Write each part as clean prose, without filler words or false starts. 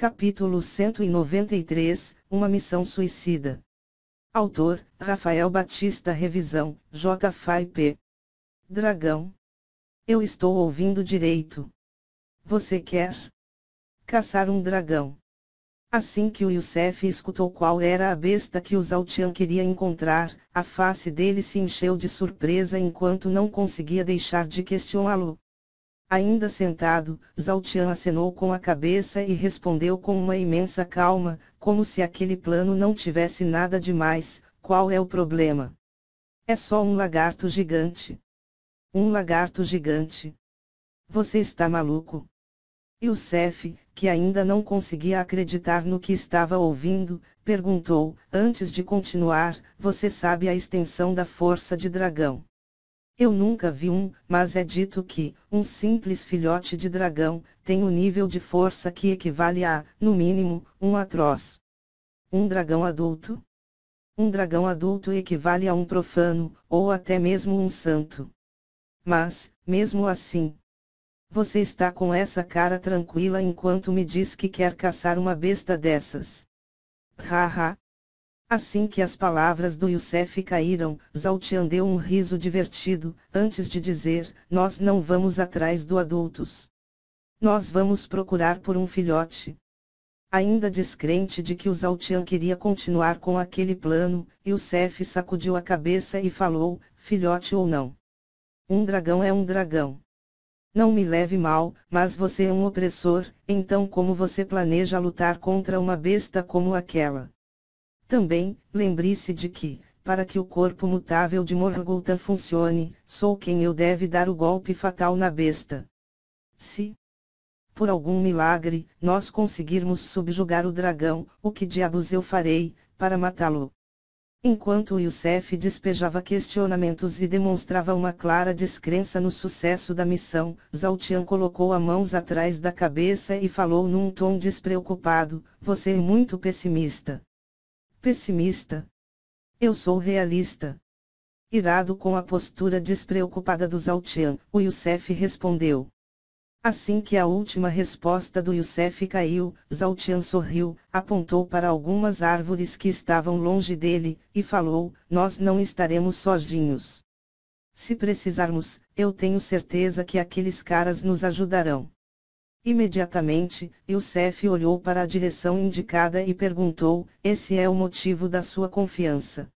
Capítulo 193, Uma missão suicida. Autor, Rafael Batista. Revisão, JFP. Dragão. Eu estou ouvindo direito. Você quer caçar um dragão? Assim que o Youssef escutou qual era a besta que o Zaltian queria encontrar, a face dele se encheu de surpresa enquanto não conseguia deixar de questioná-lo. Ainda sentado, Zaltian acenou com a cabeça e respondeu com uma imensa calma, como se aquele plano não tivesse nada demais. Qual é o problema? É só um lagarto gigante. Um lagarto gigante? Você está maluco? Youssef, que ainda não conseguia acreditar no que estava ouvindo, perguntou, antes de continuar, você sabe a extensão da força de dragão? Eu nunca vi um, mas é dito que, um simples filhote de dragão, tem um nível de força que equivale a, no mínimo, um atroz. Um dragão adulto? Um dragão adulto equivale a um profano, ou até mesmo um santo. Mas, mesmo assim, você está com essa cara tranquila enquanto me diz que quer caçar uma besta dessas. Haha. Assim que as palavras do Youssef caíram, Zaltian deu um riso divertido, antes de dizer, nós não vamos atrás do adultos. Nós vamos procurar por um filhote. Ainda descrente de que o Zaltian queria continuar com aquele plano, Youssef sacudiu a cabeça e falou, filhote ou não. Um dragão é um dragão. Não me leve mal, mas você é um opressor, então como você planeja lutar contra uma besta como aquela? Também, lembre-se de que, para que o corpo mutável de Morgultan funcione, sou quem eu deve dar o golpe fatal na besta. Se, por algum milagre, nós conseguirmos subjugar o dragão, o que diabos eu farei, para matá-lo? Enquanto Youssef despejava questionamentos e demonstrava uma clara descrença no sucesso da missão, Zaltian colocou as mãos atrás da cabeça e falou num tom despreocupado, você é muito pessimista. Pessimista? Eu sou realista. Irado com a postura despreocupada do Zaltian, o Youssef respondeu. Assim que a última resposta do Youssef caiu, Zaltian sorriu, apontou para algumas árvores que estavam longe dele, e falou, nós não estaremos sozinhos. Se precisarmos, eu tenho certeza que aqueles caras nos ajudarão. Imediatamente, Youssef olhou para a direção indicada e perguntou, esse é o motivo da sua confiança?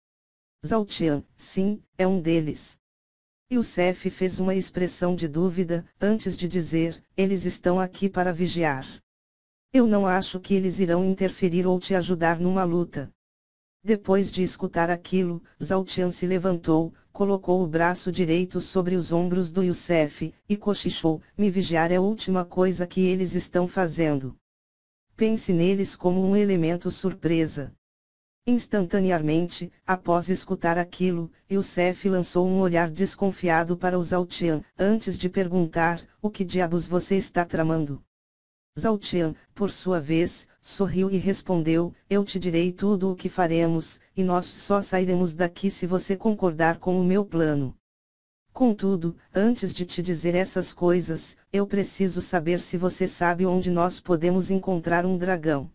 Zaltian, sim, é um deles. Youssef fez uma expressão de dúvida, antes de dizer, eles estão aqui para vigiar. Eu não acho que eles irão interferir ou te ajudar numa luta. Depois de escutar aquilo, Zaltian se levantou, colocou o braço direito sobre os ombros do Youssef, e cochichou, me vigiar é a última coisa que eles estão fazendo. Pense neles como um elemento surpresa. Instantaneamente, após escutar aquilo, Youssef lançou um olhar desconfiado para o Zaltian, antes de perguntar, o que diabos você está tramando? Zaltian, por sua vez, sorriu e respondeu, eu te direi tudo o que faremos, e nós só sairemos daqui se você concordar com o meu plano. Contudo, antes de te dizer essas coisas, eu preciso saber se você sabe onde nós podemos encontrar um dragão.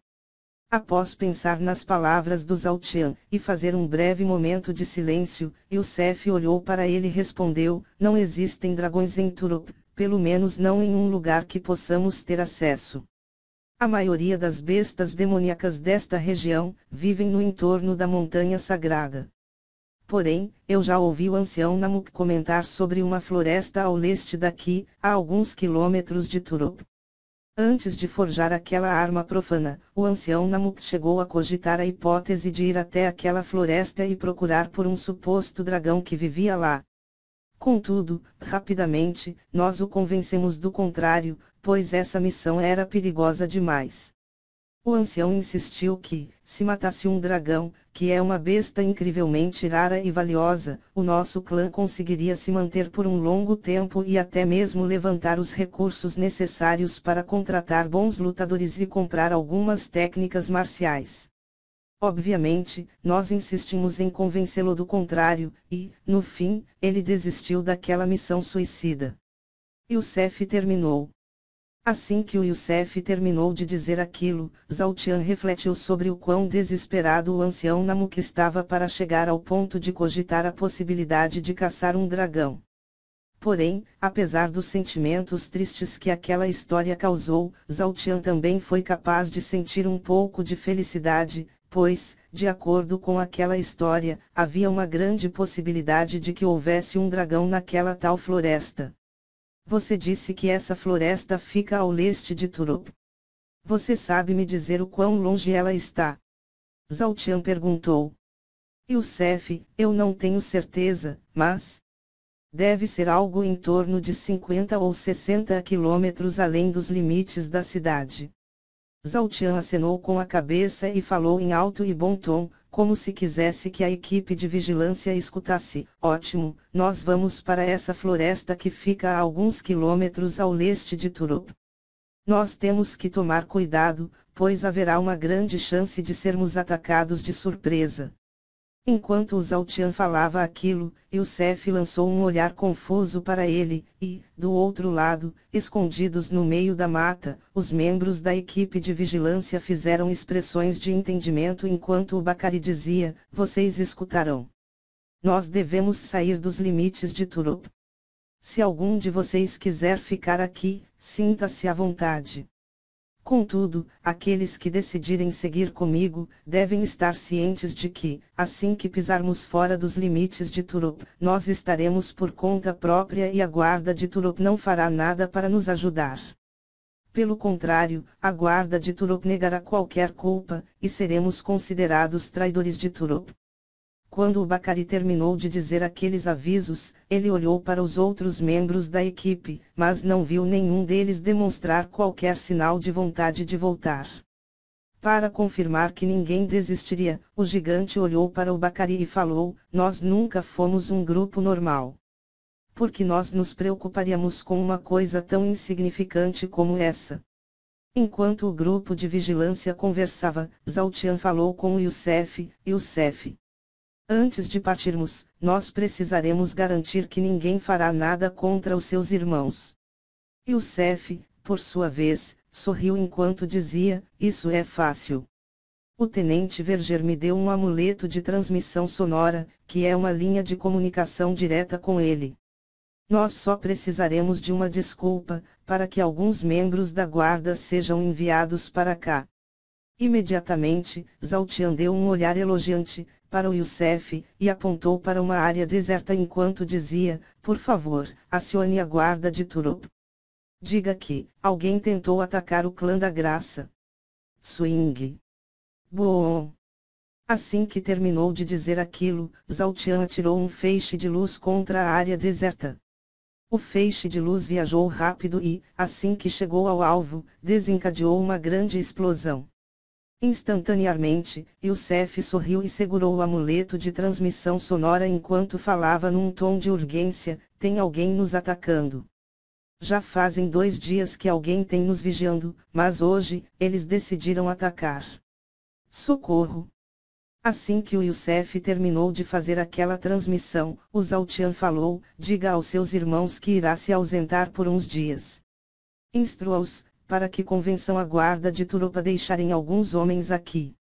Após pensar nas palavras do Zaltian, e fazer um breve momento de silêncio, Youssef olhou para ele e respondeu, não existem dragões em Turop, pelo menos não em um lugar que possamos ter acesso. A maioria das bestas demoníacas desta região, vivem no entorno da montanha sagrada. Porém, eu já ouvi o ancião Namuk comentar sobre uma floresta ao leste daqui, a alguns quilômetros de Turop. Antes de forjar aquela arma profana, o ancião Namuk chegou a cogitar a hipótese de ir até aquela floresta e procurar por um suposto dragão que vivia lá. Contudo, rapidamente, nós o convencemos do contrário, pois essa missão era perigosa demais. O ancião insistiu que, se matasse um dragão, que é uma besta incrivelmente rara e valiosa, o nosso clã conseguiria se manter por um longo tempo e até mesmo levantar os recursos necessários para contratar bons lutadores e comprar algumas técnicas marciais. Obviamente, nós insistimos em convencê-lo do contrário, e, no fim, ele desistiu daquela missão suicida. Youssef terminou. Assim que o Youssef terminou de dizer aquilo, Zhao Tian refletiu sobre o quão desesperado o ancião Namuk estava para chegar ao ponto de cogitar a possibilidade de caçar um dragão. Porém, apesar dos sentimentos tristes que aquela história causou, Zhao Tian também foi capaz de sentir um pouco de felicidade, pois, de acordo com aquela história, havia uma grande possibilidade de que houvesse um dragão naquela tal floresta. Você disse que essa floresta fica ao leste de Turup. Você sabe me dizer o quão longe ela está? Zhao Tian perguntou. Youssef, eu não tenho certeza, mas deve ser algo em torno de 50 ou 60 quilômetros além dos limites da cidade. Zhao Tian acenou com a cabeça e falou em alto e bom tom, como se quisesse que a equipe de vigilância escutasse. Ótimo, nós vamos para essa floresta que fica a alguns quilômetros ao leste de Turup. Nós temos que tomar cuidado, pois haverá uma grande chance de sermos atacados de surpresa. Enquanto o Zhao Tian falava aquilo, Youssef lançou um olhar confuso para ele, e, do outro lado, escondidos no meio da mata, os membros da equipe de vigilância fizeram expressões de entendimento enquanto o Bacari dizia: vocês escutarão. Nós devemos sair dos limites de Turup. Se algum de vocês quiser ficar aqui, sinta-se à vontade. Contudo, aqueles que decidirem seguir comigo, devem estar cientes de que, assim que pisarmos fora dos limites de Turup, nós estaremos por conta própria e a guarda de Turup não fará nada para nos ajudar. Pelo contrário, a guarda de Turup negará qualquer culpa, e seremos considerados traidores de Turup. Quando o Bacari terminou de dizer aqueles avisos, ele olhou para os outros membros da equipe, mas não viu nenhum deles demonstrar qualquer sinal de vontade de voltar. Para confirmar que ninguém desistiria, o gigante olhou para o Bacari e falou: nós nunca fomos um grupo normal. Por que nós nos preocuparíamos com uma coisa tão insignificante como essa? Enquanto o grupo de vigilância conversava, Zhao Tian falou com o Youssef: Youssef, antes de partirmos, nós precisaremos garantir que ninguém fará nada contra os seus irmãos. Youssef, por sua vez, sorriu enquanto dizia: isso é fácil. O tenente Verger me deu um amuleto de transmissão sonora, que é uma linha de comunicação direta com ele. Nós só precisaremos de uma desculpa, para que alguns membros da guarda sejam enviados para cá. Imediatamente, Zhao Tian deu um olhar elogiante para o Youssef, e apontou para uma área deserta enquanto dizia: por favor, acione a guarda de Turup. Diga que alguém tentou atacar o clã da Graça. Swing. Bom. Assim que terminou de dizer aquilo, Zhao Tian atirou um feixe de luz contra a área deserta. O feixe de luz viajou rápido e, assim que chegou ao alvo, desencadeou uma grande explosão. Instantaneamente, Youssef sorriu e segurou o amuleto de transmissão sonora enquanto falava num tom de urgência: tem alguém nos atacando. Já fazem 2 dias que alguém tem nos vigiando, mas hoje, eles decidiram atacar. Socorro! Assim que o Youssef terminou de fazer aquela transmissão, o Zhao Tian falou: diga aos seus irmãos que irá se ausentar por uns dias. Instrua-os, para que convençam a guarda de Turup a deixarem alguns homens aqui.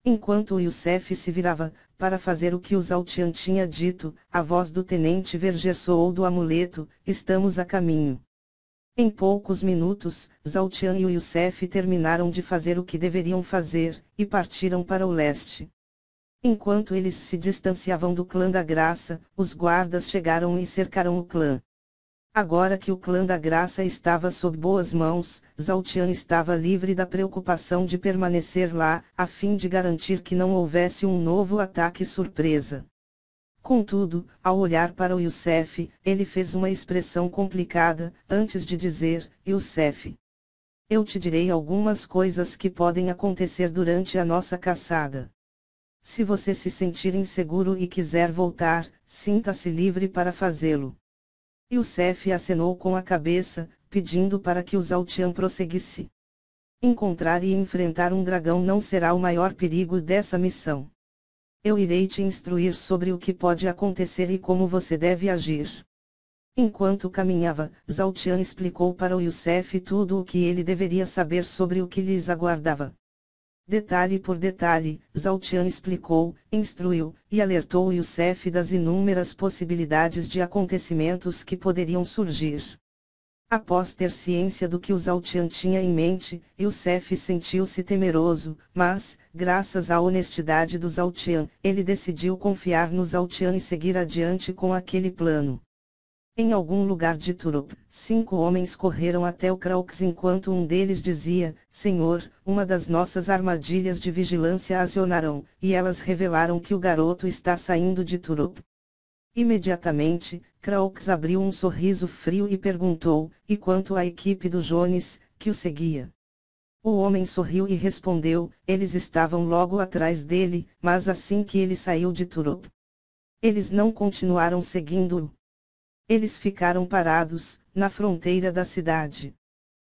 Enquanto o Youssef se virava, para fazer o que o Zhao Tian tinha dito, a voz do tenente Verger soou do amuleto: estamos a caminho. Em poucos minutos, Zhao Tian e o Youssef terminaram de fazer o que deveriam fazer, e partiram para o leste. Enquanto eles se distanciavam do clã da Graça, os guardas chegaram e cercaram o clã. Agora que o clã da Graça estava sob boas mãos, Zhao Tian estava livre da preocupação de permanecer lá, a fim de garantir que não houvesse um novo ataque surpresa. Contudo, ao olhar para o Youssef, ele fez uma expressão complicada, antes de dizer: Youssef, eu te direi algumas coisas que podem acontecer durante a nossa caçada. Se você se sentir inseguro e quiser voltar, sinta-se livre para fazê-lo. Youssef acenou com a cabeça, pedindo para que o Zhao Tian prosseguisse. Encontrar e enfrentar um dragão não será o maior perigo dessa missão. Eu irei te instruir sobre o que pode acontecer e como você deve agir. Enquanto caminhava, Zhao Tian explicou para o Youssef tudo o que ele deveria saber sobre o que lhes aguardava. Detalhe por detalhe, Zhao Tian explicou, instruiu, e alertou o Youssef das inúmeras possibilidades de acontecimentos que poderiam surgir. Após ter ciência do que o Zhao Tian tinha em mente, Youssef sentiu-se temeroso, mas, graças à honestidade do Zhao Tian, ele decidiu confiar no Zhao Tian e seguir adiante com aquele plano. Em algum lugar de Turup, 5 homens correram até o Craux enquanto um deles dizia, Senhor, uma das nossas armadilhas de vigilância acionaram, e elas revelaram que o garoto está saindo de Turup. Imediatamente, Craux abriu um sorriso frio e perguntou, e quanto à equipe do Jones, que o seguia? O homem sorriu e respondeu, eles estavam logo atrás dele, mas assim que ele saiu de Turup, eles não continuaram seguindo-o. Eles ficaram parados, na fronteira da cidade.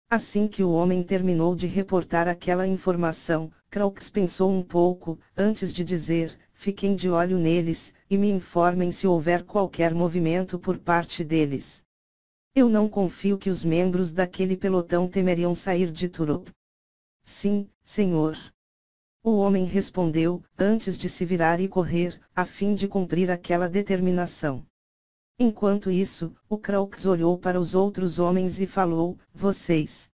Assim que o homem terminou de reportar aquela informação, Craux pensou um pouco, antes de dizer, fiquem de olho neles, e me informem se houver qualquer movimento por parte deles. Eu não confio que os membros daquele pelotão temeriam sair de Turup. Sim, senhor. O homem respondeu, antes de se virar e correr, a fim de cumprir aquela determinação. Enquanto isso, o Craux olhou para os outros homens e falou, vocês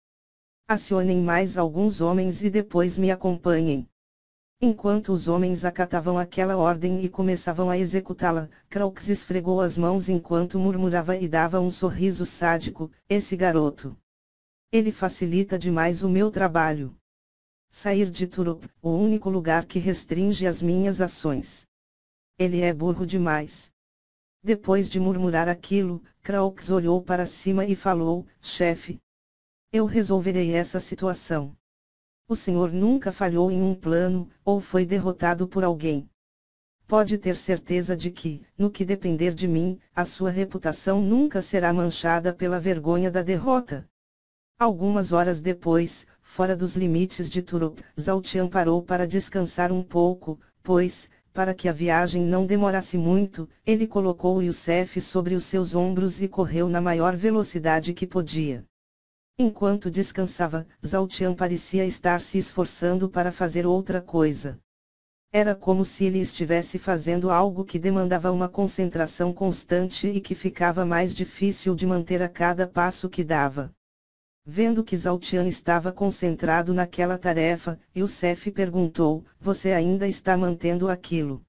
acionem mais alguns homens e depois me acompanhem. Enquanto os homens acatavam aquela ordem e começavam a executá-la, Craux esfregou as mãos enquanto murmurava e dava um sorriso sádico, esse garoto. Ele facilita demais o meu trabalho. Sair de Turup, o único lugar que restringe as minhas ações. Ele é burro demais. Depois de murmurar aquilo, Craux olhou para cima e falou, chefe. Eu resolverei essa situação. O senhor nunca falhou em um plano, ou foi derrotado por alguém. Pode ter certeza de que, no que depender de mim, a sua reputação nunca será manchada pela vergonha da derrota. Algumas horas depois, fora dos limites de Turup, Zhao Tian parou para descansar um pouco, pois, para que a viagem não demorasse muito, ele colocou o Youssef sobre os seus ombros e correu na maior velocidade que podia. Enquanto descansava, Zhao Tian parecia estar se esforçando para fazer outra coisa. Era como se ele estivesse fazendo algo que demandava uma concentração constante e que ficava mais difícil de manter a cada passo que dava. Vendo que Zhao Tian estava concentrado naquela tarefa, Youssef perguntou, você ainda está mantendo aquilo?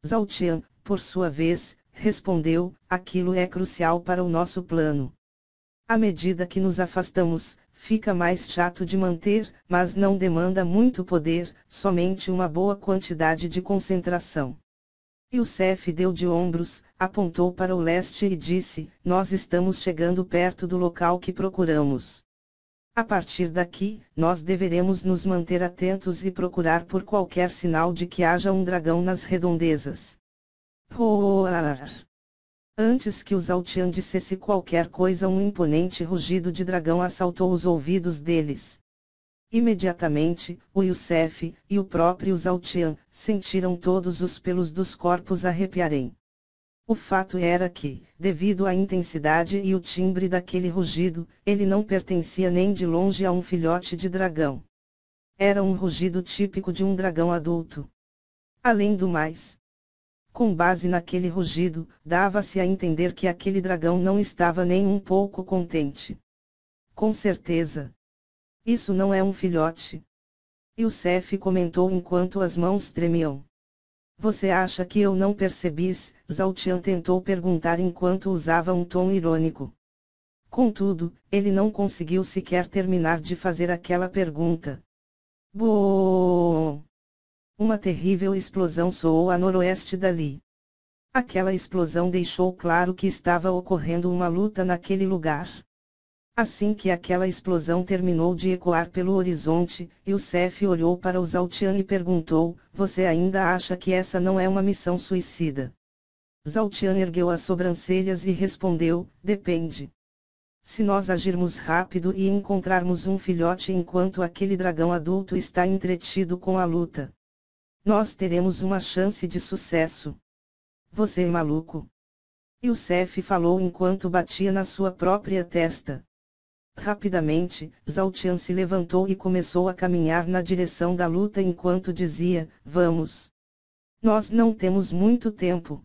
Zhao Tian, por sua vez, respondeu, aquilo é crucial para o nosso plano. À medida que nos afastamos, fica mais chato de manter, mas não demanda muito poder, somente uma boa quantidade de concentração. Youssef deu de ombros, apontou para o leste e disse, nós estamos chegando perto do local que procuramos. A partir daqui, nós deveremos nos manter atentos e procurar por qualquer sinal de que haja um dragão nas redondezas. Roar! Antes que o Zhao Tian dissesse qualquer coisa, um imponente rugido de dragão assaltou os ouvidos deles. Imediatamente, o Youssef, e o próprio Zhao Tian, sentiram todos os pelos dos corpos arrepiarem. O fato era que, devido à intensidade e o timbre daquele rugido, ele não pertencia nem de longe a um filhote de dragão. Era um rugido típico de um dragão adulto. Além do mais, com base naquele rugido, dava-se a entender que aquele dragão não estava nem um pouco contente. Com certeza. Isso não é um filhote. Youssef comentou enquanto as mãos tremiam. Você acha que eu não percebi? Zhao Tian tentou perguntar enquanto usava um tom irônico. Contudo, ele não conseguiu sequer terminar de fazer aquela pergunta. Boom! Uma terrível explosão soou a noroeste dali. Aquela explosão deixou claro que estava ocorrendo uma luta naquele lugar. Assim que aquela explosão terminou de ecoar pelo horizonte, Youssef olhou para o Zhao Tian e perguntou, você ainda acha que essa não é uma missão suicida? Zhao Tian ergueu as sobrancelhas e respondeu, depende. Se nós agirmos rápido e encontrarmos um filhote enquanto aquele dragão adulto está entretido com a luta, nós teremos uma chance de sucesso. Você é maluco? Youssef falou enquanto batia na sua própria testa. Rapidamente, Zaltian se levantou e começou a caminhar na direção da luta enquanto dizia: Vamos! Nós não temos muito tempo.